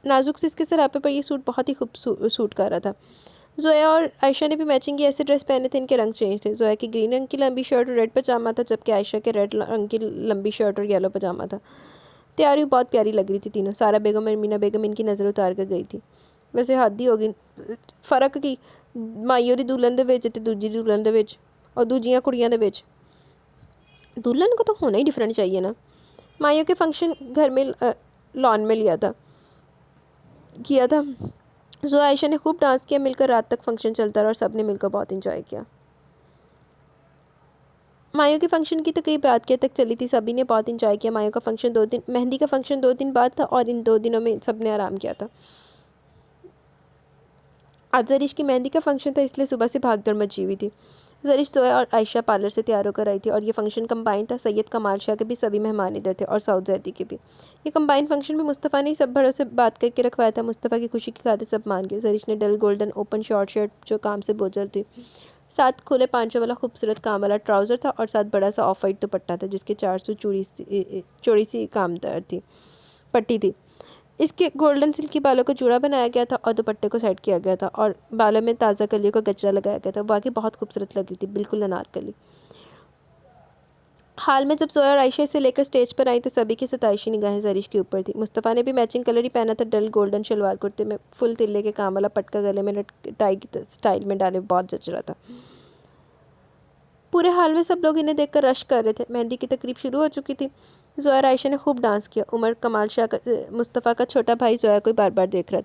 نازک سے اس کے سراپے پر یہ سوٹ بہت ہی خوب سوٹ کر رہا تھا۔ زویا اور عائشہ نے بھی میچنگ کے ایسے ڈریس پہنے تھے، ان کے رنگ چینج تھے۔ زویا کی گرین رنگ کی لمبی شرٹ اور ریڈ پجامہ تھا، جبکہ عائشہ کے ریڈ رنگ کی لمبی شرٹ اور یلو پجامہ تھا۔ تیاری بہت پیاری لگ رہی تھی تینوں۔ سارا بیگم اور امینہ بیگم ان کی نظر اتار کر گئی تھی۔ ویسے حد ہی ہوگی، فرق کی مائیوں دی دلہن دے وچ تے دوجی دلہن دے وچ اور دوجیاں کڑیاں دے وچ دلہن کو تو ہونا ہی ڈفرینٹ چاہیے نا۔ مائیوں کے فنکشن گھر میں لان میں کیا تھا۔ زویا عائشہ نے خوب ڈانس کیا، مل کر رات تک فنکشن چلتا رہا اور سب نے مل کر بہت انجوائے کیا۔ مایوں کے فنکشن کی تقریب رات کے تک چلی تھی، سبھی نے بہت انجوائے کیا۔ مایوں کا فنکشن مہندی کا فنکشن 2 دن بعد تھا، اور ان 2 دنوں میں سب نے آرام کیا تھا۔ آج زریش کی مہندی کا فنکشن تھا، اس لیے صبح سے بھاگ دوڑ مچی ہوئی تھی۔ زریش، زویا اور عائشہ پارلر سے تیار ہو کر آئی تھی، اور یہ فنکشن کمبائن تھا۔ سید کمال شاہ کے بھی سبھی مہمان ادھر تھے، اور سعود زیدی کے بھی۔ یہ کمبائن فنکشن میں مصطفیٰ نے سب بڑوں سے بات کر کے رکھوایا تھا۔ مصطفیٰ کی خوشی کی خاطر سب مان گئے۔ زریش نے ڈل گولڈن اوپن شارٹ شرٹ جو کام سے بوجھل تھی، ساتھ کھلے پانچوں والا خوبصورت کام والا ٹراؤزر تھا، اور ساتھ بڑا سا آف وائٹ دوپٹہ تھا جس کے 400 چوڑی سی کامدار تھی پٹی تھی۔ اس کے گولڈن سلک کے بالوں کو جوڑا بنایا گیا تھا اور دوپٹے کو سیٹ کیا گیا تھا، اور بالوں میں تازہ کلیوں کا گجرا لگایا گیا تھا۔ واقعی بہت خوبصورت لگ رہی تھی، بالکل انارکلی۔ حال میں جب زویا اور عائشہ اسے لے کر اسٹیج پر آئی تو سبھی کی ستائشی نگاہیں زریش کے اوپر تھی۔ مصطفیٰ نے بھی میچنگ کلر ہی پہنا تھا، ڈل گولڈن شلوار کرتے میں فل تلے کے کام والا پٹکا گلے میں ٹائی کی سٹائل میں ڈالے بہت جچ رہا تھا۔ پورے حال میں سب لوگ انہیں دیکھ کر رش کر رہے تھے۔ مہندی کی تقریب شروع ہو چکی تھی۔ زویا اور عائشہ نے خوب ڈانس کیا۔ مصطفیٰ کا چھوٹا بھائی زویا کو بار بار دیکھ رہا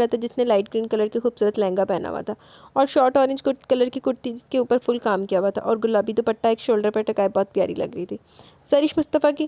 تھا، جس نے لائٹ گرین کلر کی خوبصورت لہنگا پہنا ہوا تھا اور شارٹ اورنج کلر کی کرتی جس کے اوپر فل کام کیا ہوا تھا، اور گلابی دوپٹہ ایک شولڈر پر ٹکائے بہت پیاری لگ رہی تھی۔ زریش مصطفیٰ کی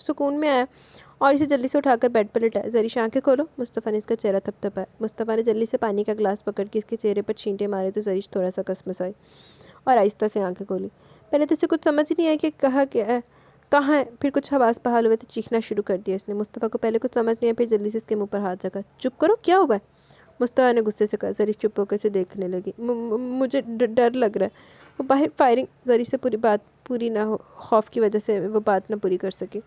سکون میں آیا اور اسے جلدی سے اٹھا کر بیڈ پر لٹایا۔ زریش آنکھیں کھولو۔ مصطفیٰ نے اس کا چہرہ تھپتھپایا۔ مصطفیٰ نے جلدی سے پانی کا گلاس پکڑ کے اس کے چہرے پر چھینٹے مارے تو زریش تھوڑا سا کسمسائی اور آہستہ سے آنکھیں کھولی۔ پہلے تو اسے کچھ سمجھ نہیں آیا کہ کہاں ہے، پھر کچھ حواس بحال ہوئے تو چیخنا شروع کر دیا اس نے۔ مصطفیٰ کو پہلے کچھ سمجھ نہیں آیا، پھر جلدی سے اس کے منہ پر ہاتھ رکھا۔ چپ کرو، کیا ہوا ہے؟ مصطفیٰ نے غصے سے کہا۔ زریش چپ ہو کر اسے دیکھنے لگی۔ مجھے ڈر لگ رہا ہے۔ وہ باہر فائرنگ زریش سے بات پوری نہ ہو، خوف کی وجہ سے وہ بات نہ پوری کر سکی۔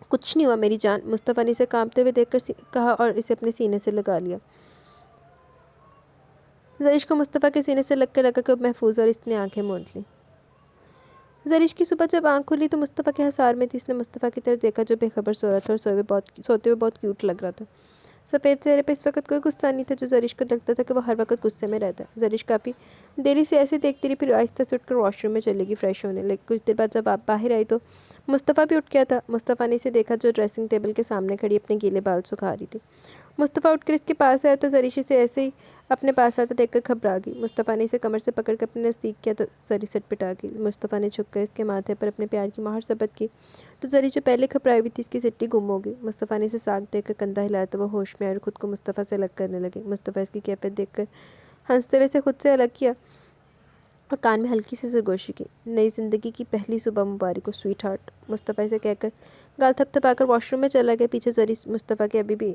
کچھ نہیں ہوا میری جان، مصطفیٰ نے اسے کانپتے ہوئے دیکھ کر کہا اور اسے اپنے سینے سے لگا لیا۔ زریش کو مصطفیٰ کے سینے سے لگ کر لگا کہ وہ محفوظ، اور اس نے آنکھیں موند لیں۔ زریش کی صبح جب آنکھ کھلی تو مصطفیٰ کے حصار میں تھی۔ اس نے مصطفیٰ کی طرف دیکھا جو بے خبر سو رہا تھا اور سوتے ہوئے بہت کیوٹ لگ رہا تھا۔ سفید چہرے پہ اس وقت کوئی غصہ نہیں تھا جو زریش کو لگتا تھا کہ وہ ہر وقت غصے میں رہتا ہے۔ زریش کافی دیری سے ایسے دیکھتی رہی، پھر آہستہ سے اٹھ کر واش روم میں چلے گی فریش ہونے، لیکن کچھ دیر بعد جب آپ باہر آئی تو مصطفیٰ بھی اٹھ گیا تھا۔ مصطفیٰ نے اسے دیکھا جو ڈریسنگ ٹیبل کے سامنے کھڑی اپنے گیلے بال سکھا رہی تھی۔ مصطفیٰ اٹھ کر اس کے پاس آیا تو زریش اسے ایسے ہی اپنے پاس آتا دیکھ کر گھبرا گئی۔ مصطفیٰ نے اسے کمر سے پکڑ کر اپنے نزدیک کیا تو زریش سٹ پٹا گئی۔ مصطفیٰ نے جھک کر اس کے ماتھے پر اپنے پیار کی مہر ثبت کی تو زریش جو پہلے گھبرائی ہوئی تھی اس کی سٹی گم ہو گئی۔ مصطفیٰ نے اسے ساکھ دے کر کندھا ہلایا تو وہ ہوش میں آئی اور خود کو مصطفیٰ سے الگ کرنے لگی۔ مصطفیٰ اس کی کیفیت دیکھ کر ہنستے ہوئے اسے خود سے الگ کیا اور کان میں ہلکی سی سرگوشی کی۔ نئی زندگی کی پہلی صبح مبارک ہو سویٹ ہارٹ، مصطفیٰ اسے کہہ کر گال تھپ تھپا کر واش روم میں چلا گیا۔ پیچھے زریش مصطفیٰ کے ابھی بھی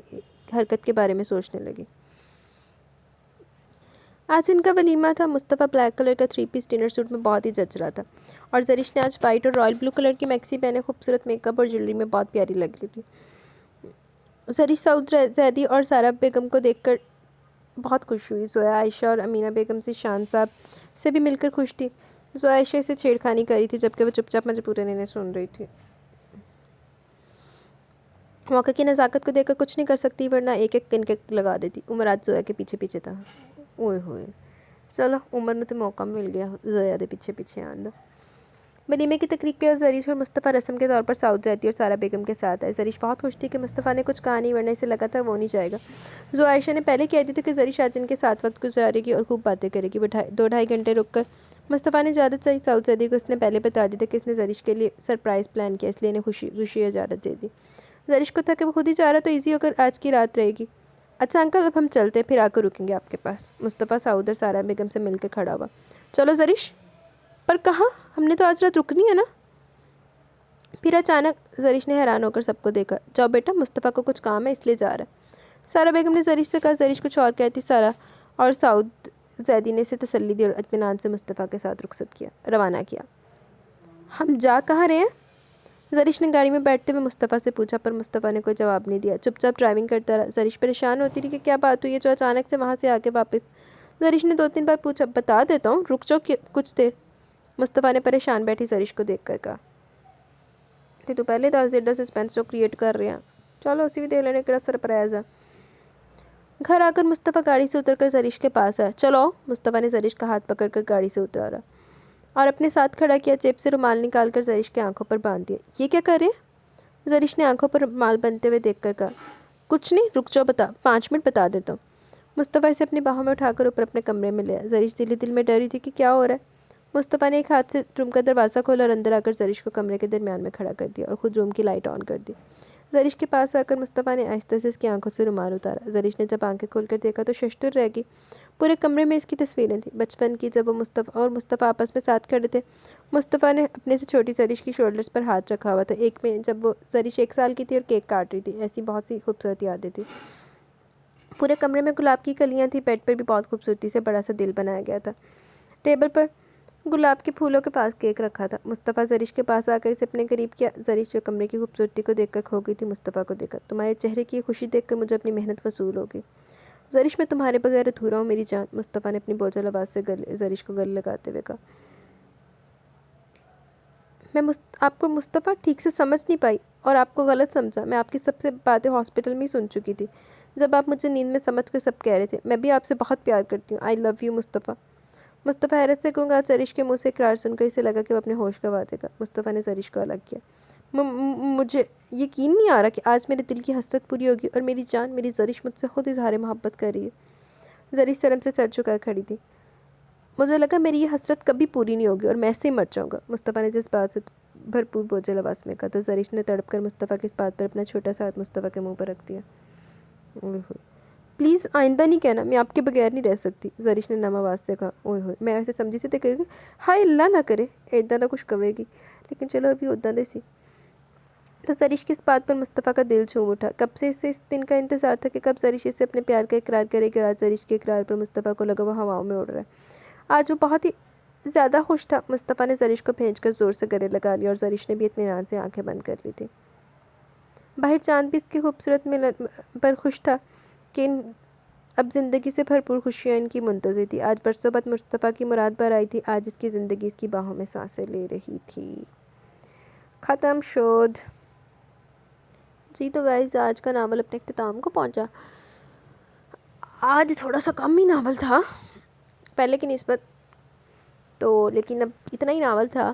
حرکت کے بارے میں سوچنے لگی۔ آج ان کا ولیمہ تھا۔ مصطفیٰ بلیک کلر کا 3 پیس ڈنر سوٹ میں بہت ہی جچ رہا تھا اور زریش نے آج وائٹ اور رائل بلو کلر کی میکسی پہنے خوبصورت میک اپ اور جیولری میں بہت پیاری لگ رہی تھی۔ زریش سعود زیدی اور سارہ بیگم کو دیکھ کر بہت خوش ہوئی۔ زویا عائشہ اور امینہ بیگم سے شان صاحب سے بھی مل کر خوش تھی۔ زویا عائشہ سے چھیڑخانی کر رہی تھی جبکہ وہ چپ چاپ مجبوراً انہیں سن رہی تھی۔ موقع کی نزاکت کو دیکھ کر کچھ نہیں کر سکتی ورنہ ایک ایک کنکے لگا دیتی۔ عمر آج زویا کے پیچھے پیچھے تھا۔ اوئے ہوئے، چلو عمر نے تو موقع مل گیا، زویا دے پیچھے پیچھے آندہ۔ ولیمے کی تقریب پہ زریش اور مصطفیٰ رسم کے طور پر سعود زیدی اور سارہ بیگم کے ساتھ آئے۔ زریش بہت خوش تھی کہ مصطفیٰ نے کچھ کہا نہیں ورنہ اسے لگا تھا وہ نہیں جائے گا۔ زویا عائشہ نے پہلے کہہ دی تھی کہ زریش آج ان کے ساتھ وقت گزارے گی اور خوب باتیں کرے گی۔ وہ 2-2.5 گھنٹے رک کر مصطفیٰ نے اجازت چاہی۔ سعود زیدی کو اس نے پہلے بتا دی تھا کہ اس نے زریش کے لیے سرپرائز پلان کیا، اس لیے انہیں خوشی اجازت دے دی۔ زریش کو تھا کہ وہ خود ہی جا رہا تو ایزی ہو کر آج کی رات رہے گی۔ اچھا انکل، اب ہم چلتے ہیں، پھر آ کر رکیں گے آپ کے پاس۔ مصطفیٰ سعود اور سارہ بیگم سے مل کر کھڑا ہوا۔ چلو زریش، پر کہاں؟ ہم نے تو آج رات رکنی ہے نا؟ پھر اچانک زریش نے حیران ہو کر سب کو دیکھا۔ جاؤ بیٹا، مصطفیٰ کو کچھ کام ہے اس لیے جا رہا ہے۔ سارہ بیگم نے زریش سے کہا۔ زریش کچھ اور کہتی سارہ اور سعود زیدی نے اسے تسلی دی اور اطمینان سے مصطفیٰ کے ساتھ روانہ کیا۔ ہم جا کہاں رہے ہیں؟ زریش نے گاڑی میں بیٹھتے ہوئے مصطفیٰ سے پوچھا، پر مصطفیٰ نے کوئی جواب نہیں دیا، چپ چاپ ڈرائیونگ کرتا رہا۔ زریش پریشان ہوتی رہی کہ کیا بات ہوئی ہے جو اچانک سے وہاں سے آ کے واپس۔ زریش نے 2-3 بار پوچھا، بتا دیتا ہوں، رک جاؤ کچھ دیر۔ مصطفیٰ نے پریشان بیٹھی زریش کو دیکھ کر کہا کہ تو پہلے دس زیادہ سسپینس جو کریٹ کر رہے ہیں، چلو اسی بھی دیکھ لینے کا سرپرائز ہے۔ گھر آ کر مصطفیٰ گاڑی سے اتر کر زریش کے پاس آیا۔ چلو آؤ، مصطفیٰ نے زریش کا ہاتھ پکڑ کر گاڑی سے اتارا اور اپنے ساتھ کھڑا کیا، جیب سے رومال نکال کر زریش کی آنکھوں پر باندھ دیا۔ یہ کیا کر رہے ہیں؟ زریش نے آنکھوں پر رومال بندھتے ہوئے دیکھ کر کہا، کچھ نہیں، رک جاؤ، 5 منٹ بتا دیتا ہوں۔ مصطفیٰ اسے اپنی باہوں میں اٹھا کر اوپر اپنے کمرے میں لے آیا۔ زریش دل میں ڈر رہی تھی کہ کیا ہو رہا ہے۔ مصطفیٰ نے ایک ہاتھ سے روم کا دروازہ کھولا اور اندر آ کر زریش کو کمرے کے درمیان میں کھڑا کر دیا اور خود روم کی لائٹ آن کر دی۔ زریش کے پاس آ کر مصطفیٰ نے آہستہ سے اس کی آنکھوں سے رومال اتارا۔ زریش نے جب آنکھیں کھول کر دیکھا تو ششدر رہ گئی۔ پورے کمرے میں اس کی تصویریں تھیں، بچپن کی، جب وہ مصطفیٰ آپس میں ساتھ کھڑے تھے۔ مصطفیٰ نے اپنے سے چھوٹی زریش کی شولڈرز پر ہاتھ رکھا ہوا تھا، ایک میں جب وہ زریش 1 سال کی تھی اور کیک کاٹ رہی تھی۔ ایسی بہت سی خوبصورت یادیں تھیں۔ پورے کمرے میں گلاب کی کلیاں تھیں، بیڈ پر بھی بہت خوبصورتی سے بڑا سا دل بنایا گیا تھا۔ ٹیبل پر گلاب کے پھولوں کے پاس کیک رکھا تھا۔ مصطفیٰ زریش کے پاس آ کر اسے اپنے قریب کیا۔ زریش جو کمرے کی خوبصورتی کو دیکھ کر کھو گئی تھی، مصطفیٰ کو دیکھا۔ تمہارے چہرے کی خوشی دیکھ کر مجھے اپنی محنت وصول ہو گئی۔ زریش، میں تمہارے بغیر ادھورا ہوں میری جان، مصطفیٰ نے اپنی بوجھل آواز سے زریش کو گلے لگاتے ہوئے کہا۔ میں آپ کو مصطفیٰ ٹھیک سے سمجھ نہیں پائی اور آپ کو غلط سمجھا۔ میں آپ کی سب سے باتیں ہاسپٹل میں ہی سن چکی تھی جب آپ مجھے نیند میں سمجھ کر سب کہہ رہے تھے۔ میں بھی آپ سے بہت پیار کرتی ہوں، آئی لو یو مصطفیٰ۔ مصطفیٰ حیرت سے گونگا۔ زریش کے منہ سے اقرار سن کر اسے لگا کہ وہ اپنے ہوش گنوا دے گا۔ مصطفیٰ نے زریش کو الگ کیا۔ مجھے یقین نہیں آ رہا کہ آج میرے دل کی حسرت پوری ہوگی اور میری جان، میری زریش مجھ سے خود اظہار محبت کر رہی ہے۔ زریش شرم سے سر جھکا کھڑی تھی۔ مجھے لگا میری یہ حسرت کبھی پوری نہیں ہوگی اور میں ایسے ہی مر جاؤں گا۔ مصطفیٰ نے بھرپور بوجھ لواسمے کا، تو زرش نے تڑپ کر مصطفیٰ کے اس بات پر اپنا چھوٹا سا ہاتھ مصطفیٰ کے منہ پر رکھ دیا۔ اوئے ہوئے، پلیز آئندہ نہیں کہنا، میں آپ کے بغیر نہیں رہ سکتی، زرش نے نم آواز سے کہا۔ اوئے ہوئے، میں ایسے سمجھی سے تے کہے گی ہائے اللہ نہ کرے ایدہ نہ کچھ کہے گی، لیکن چلو ابھی ادھا دے سی۔ تو زرش کی اس بات پر مصطفیٰ کا دل جھوم اٹھا، کب سے اسے اس دن کا انتظار تھا کہ کب زرش اسے اپنے پیار کا اقرار کرے گی، اور آج زرش کے اقرار پر مصطفیٰ کو لگا وہ ہواؤں میں اڑ رہا ہے۔ آج وہ بہت ہی زیادہ خوش تھا۔ مصطفیٰ نے زرش کو بھیج کر زور سے گلے لگا لیا، اور زرش نے بھی اطمینان سے آنکھیں بند کر لی تھی۔ باہر چاند بھی اس کی خوبصورت ملن پر خوش تھا کہ اب زندگی سے بھرپور خوشیاں ان کی منتظر تھی۔ آج برسوں بعد مصطفیٰ کی مراد بھر آئی تھی، آج اس کی زندگی اس کی باہوں میں سانسیں لے رہی تھی۔ ختم شود۔ جی تو گائز آج کا ناول اپنے اختتام کو پہنچا۔ آج تھوڑا سا کم ہی ناول تھا پہلے کی نسبت، تو لیکن اب اتنا ہی ناول تھا۔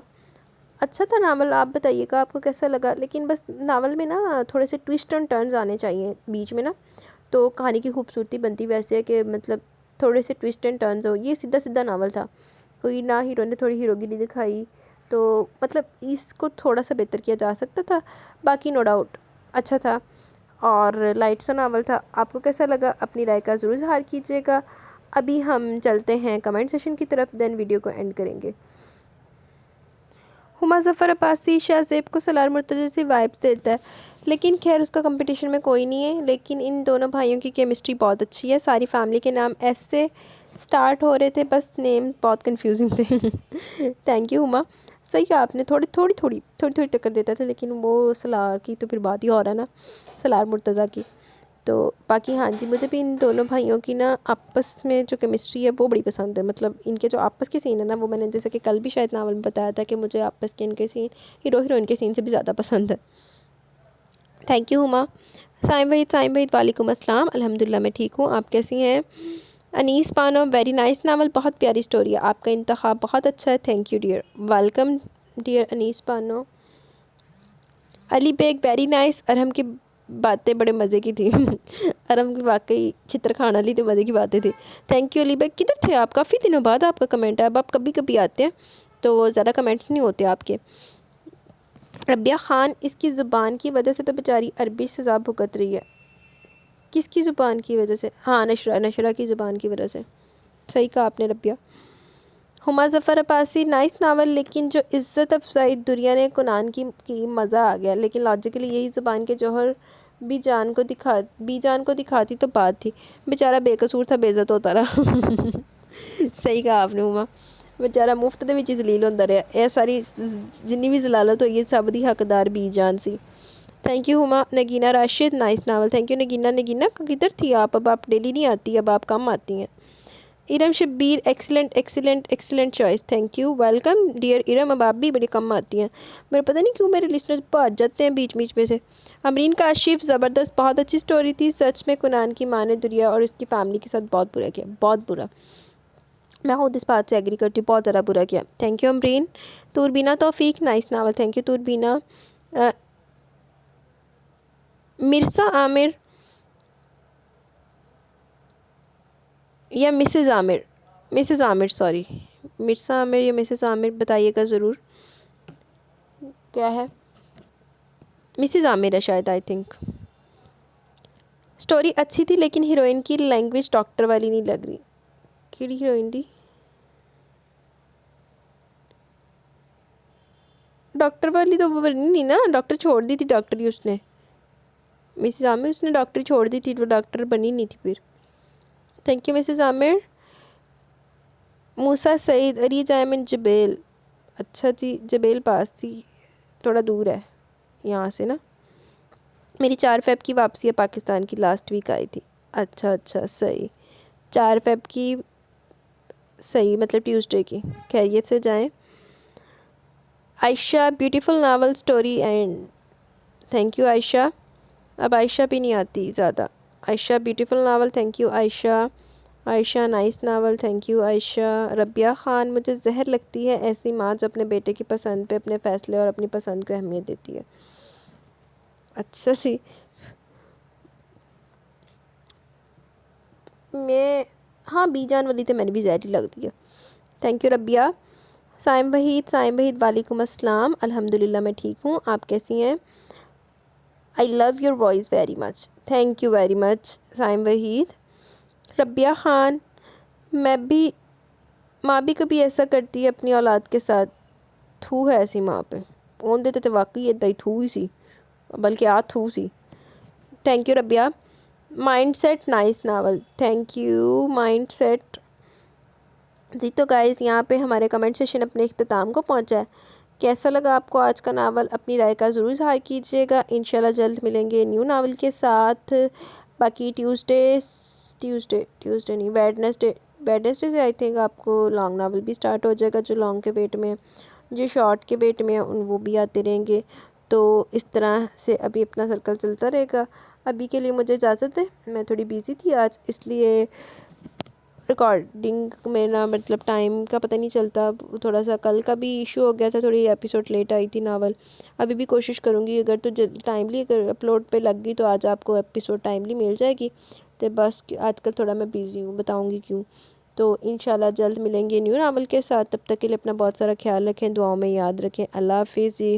اچھا تھا ناول، آپ بتائیے گا آپ کو کیسا لگا، لیکن بس ناول میں نا تھوڑے سے ٹویسٹ اینڈ ٹرنز آنے چاہیے بیچ میں نا، تو کہانی کی خوبصورتی بنتی ویسے ہے کہ مطلب تھوڑے سے ٹویسٹ اینڈ ٹرنز ہو۔ یہ سیدھا سیدھا ناول تھا، کوئی نہ ہیرو نے تھوڑی ہیروگری دکھائی، تو مطلب اس کو تھوڑا سا بہتر کیا جا سکتا تھا۔ باقی نو ڈاؤٹ اچھا تھا اور لائٹ سا ناول تھا۔ آپ کو کیسا لگا اپنی رائے کا ضرور اظہار کیجیے گا۔ ابھی ہم چلتے ہیں کمنٹ سیشن کی طرف، دین ویڈیو کو اینڈ کریں گے۔ ہما ظفر عباسی شاہ زیب کو سالار مرتضی سے وائبس دیتا ہے، لیکن خیر اس کا کمپٹیشن میں کوئی نہیں ہے، لیکن ان دونوں بھائیوں کی کیمسٹری بہت اچھی ہے۔ ساری فیملی کے نام ایس سے سٹارٹ ہو رہے تھے، بس نیم بہت کنفیوزنگ تھے۔ تھینک یو ہما، صحیح کہا آپ نے، تھوڑی ٹکر دیتا تھا، لیکن وہ سالار کی تو پھر بات ہی ہو رہا ہے نا، سالار مرتضیٰ کی۔ تو باقی ہاں جی، مجھے بھی ان دونوں بھائیوں کی نا آپس میں جو کیمسٹری ہے وہ بڑی پسند ہے، مطلب ان کے جو آپس کے سین ہے نا، وہ میں نے جیسے کہ کل بھی شاید ناول میں بتایا تھا کہ مجھے آپس کے ان کے سین ہیرو ہیروئن کے سین سے بھی زیادہ پسند ہے۔ تھینک یو ہما۔ سائم وحید وعلیکم السلام، الحمدللہ میں ٹھیک ہوں، آپ کیسی ہیں؟ انیس پانو ویری نائس ناول، بہت پیاری سٹوری ہے، آپ کا انتخاب بہت اچھا ہے، thank you dear, welcome dear Anees پانو۔ علی بیگ ویری نائس، ارہم کی باتیں بڑے مزے کی تھی۔ ارہم کی واقعی چھتر کھانا لی تھی، مزے کی باتیں تھی۔ تھینک یو علی بیگ، کدھر تھے آپ؟ کافی دنوں بعد آپ کا کمنٹ ہے، اب آپ کبھی کبھی آتے ہیں تو زیادہ کمنٹس نہیں ہوتے آپ کے۔ ربیہ خان، اس کی زبان کی وجہ سے تو بیچاری عربی سزا بھگت رہی ہے۔ کس کی زبان کی وجہ سے؟ ہاں نشرہ کی زبان کی وجہ سے، صحیح کہا آپ نے ربیہ۔ ہما ظفر عباسی نائس ناول، لیکن جو عزت افزائی دنیا نے کنان کی مزہ آ گیا، لیکن لاجیکلی یہی زبان کے جوہر بی جان کو دکھاتی تو بات تھی، بیچارہ بے قصور تھا، بے عزت ہوتا رہا۔ صحیح کہا آپ نے ہما، بیچارہ مفت دے وچ ذلیل ہوندا رہیا، اے ساری جنی بھی ضلالت ہوئی ہے سب دی حقدار بی جان سی۔ Thank you Huma. Nageena Rashid nice novel, thank you Nageena کدھر تھی آپ؟ اب آپ ڈیلی نہیں آتی، اب آپ کم آتی ہیں۔ Iram Shabbir excellent choice, thank you, welcome dear Iram, اب آپ بھی بڑی کم آتی ہیں، میرے پتہ نہیں کیوں میرے لسنرز بھاگ جاتے ہیں بیچ میں سے۔ امرین کاشف، زبردست، بہت اچھی سٹوری تھی، سچ میں کنان کی ماں نے دریا اور اس کی فیملی کے ساتھ بہت برا کیا، بہت برا، میں خود اس بات سے ایگری کرتی ہوں، بہت زیادہ برا کیا۔ تھینک یو امرین۔ توربینہ توفیق نائس ناول، تھینک یو توربینہ۔ مرسا عامر یا مسز عامر سوری، مرسا عامر یا مسز عامر بتائیے گا ضرور کیا ہے۔ مسز عامر ہے شاید، آئی تھنک۔ سٹوری اچھی تھی لیکن ہیروئن کی لینگویج ڈاکٹر والی نہیں لگ رہی۔ کیڑی ہیروئن دی؟ ڈاکٹر والی تو وہ بنی نہیں نا، ڈاکٹر چھوڑ دی تھی ڈاکٹری اس نے، مسز عامر اس نے ڈاکٹری چھوڑ دی تھی، وہ ڈاکٹر بنی نہیں تھی پھر۔ تھینک یو مسز عامر۔ موسیٰ سعید، اری جائمن جبیل، اچھا جی جبیل پاس تھی، تھوڑا دور ہے یہاں سے نا۔ میری 4 فیب کی واپسی ہے پاکستان کی، لاسٹ ویک آئی تھی۔ اچھا صحیح، 4 فیب کی، صحیح مطلب ٹیوزڈے کی، خیریت سے جائیں۔ Ayesha, beautiful novel story and, thank you Ayesha, اب عائشہ بھی نہیں آتی زیادہ۔ Ayesha beautiful novel, thank you Ayesha nice novel, thank you Ayesha. Rabia Khan, مجھے زہر لگتی ہے ایسی ماں جو اپنے بیٹے کی پسند پہ اپنے فیصلے اور اپنی پسند کو اہمیت دیتی ہے۔ اچھا سی، ہاں بی جان والی تو میں نے بھی زہر ہی لگ دی ہے۔ Thank you Rabia. سائم وحید وعلیکم السلام، الحمدللہ میں ٹھیک ہوں، آپ کیسی ہیں؟ I love your voice very much, thank you very much Saim Waheed. Rabia Khan, ماں بھی کبھی ایسا کرتی ہے اپنی اولاد کے ساتھ، تھو ہے ایسی ماں پہ، اون دیتے تو واقعی ادھا ہی تھو ہی سی، بلکہ تھو سی۔ Thank you Rabia. Mindset nice novel, thank you mindset. جی تو گائز یہاں پہ ہمارے کمنٹ سیشن اپنے اختتام کو پہنچا ہے۔ کیسا لگا آپ کو آج کا ناول؟ اپنی رائے کا ضرور اظہار کیجیے گا۔ انشاءاللہ جلد ملیں گے نیو ناول کے ساتھ۔ باقی ٹیوزڈے نہیں، ویڈنسڈے سے آئی تھنک آپ کو لانگ ناول بھی سٹارٹ ہو جائے گا، جو لانگ کے ویٹ میں، جو شارٹ کے ویٹ میں وہ بھی آتے رہیں گے۔ تو اس طرح سے ابھی اپنا سرکل چلتا رہے گا۔ ابھی کے لیے مجھے اجازت ہے، میں تھوڑی بیزی تھی آج، اس لیے ریکارڈنگ میں نا مطلب ٹائم کا پتہ نہیں چلتا، تھوڑا سا کل کا بھی ایشو ہو گیا تھا، تھوڑی ایپیسوڈ لیٹ آئی تھی ناول۔ ابھی بھی کوشش کروں گی اگر تو ٹائملی اگر اپلوڈ پہ لگ گئی تو آج آپ کو ایپیسوڈ ٹائملی مل جائے گی۔ تو بس آج کل تھوڑا میں بیزی ہوں، بتاؤں گی کیوں۔ تو انشاءاللہ جلد ملیں گے نیو ناول کے ساتھ، تب تک کے لیے اپنا بہت سارا خیال رکھیں، دعاؤں میں یاد رکھیں۔ اللہ حافظ جی۔